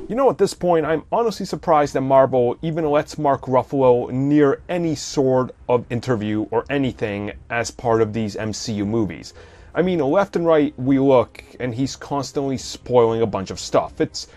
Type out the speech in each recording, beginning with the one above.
You know, at this point, I'm honestly surprised that Marvel even lets Mark Ruffalo near any sort of interview or anything as part of these MCU movies. I mean, left and right we look, and he's constantly spoiling a bunch of stuff. It's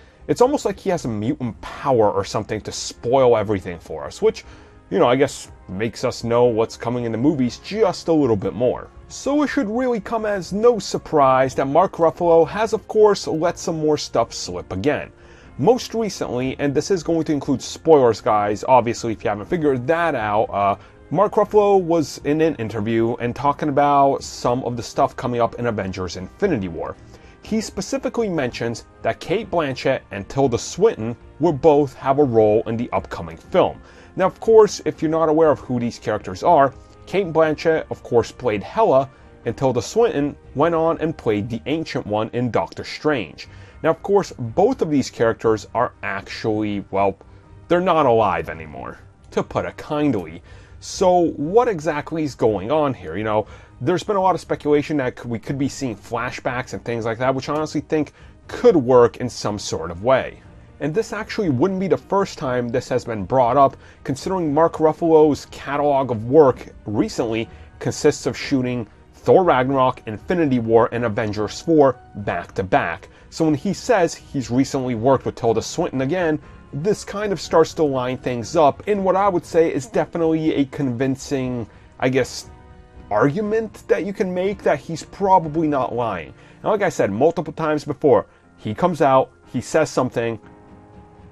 almost like he has a mutant power or something to spoil everything for us, which, you know, I guess makes us know what's coming in the movies just a little bit more. So it should really come as no surprise that Mark Ruffalo has, of course, let some more stuff slip again. Most recently, and this is going to include spoilers, guys, obviously if you haven't figured that out, Mark Ruffalo was in an interview and talking about some of the stuff coming up in Avengers Infinity War. He specifically mentions that Cate Blanchett and Tilda Swinton will both have a role in the upcoming film. Now, of course, if you're not aware of who these characters are, Cate Blanchett, of course, played Hela, and Tilda Swinton went on and played the Ancient One in Doctor Strange. Now, of course, both of these characters are actually, well, they're not alive anymore, to put it kindly. So what exactly is going on here? You know, there's been a lot of speculation that we could be seeing flashbacks and things like that, which I honestly think could work in some sort of way. And this actually wouldn't be the first time this has been brought up, considering Mark Ruffalo's catalog of work recently consists of shooting Thor Ragnarok, Infinity War, and Avengers 4 back to back. So when he says he's recently worked with Tilda Swinton again, this kind of starts to line things up in what I would say is definitely a convincing, I guess, argument that you can make that he's probably not lying. And like I said multiple times before, he comes out, he says something,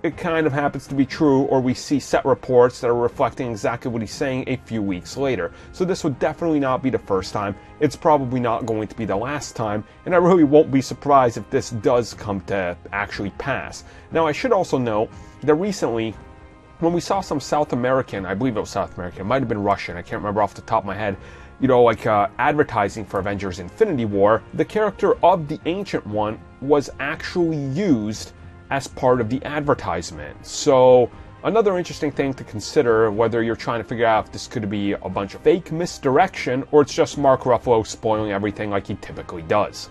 it kind of happens to be true, or we see set reports that are reflecting exactly what he's saying a few weeks later. So this would definitely not be the first time. It's probably not going to be the last time, and I really won't be surprised if this does come to actually pass. Now, I should also note that recently, when we saw some South American, I believe it was South American, it might have been Russian, I can't remember off the top of my head, you know, like advertising for Avengers Infinity War, the character of the Ancient One was actually used as part of the advertisement. So another interesting thing to consider, whether you're trying to figure out if this could be a bunch of fake misdirection or it's just Mark Ruffalo spoiling everything like he typically does.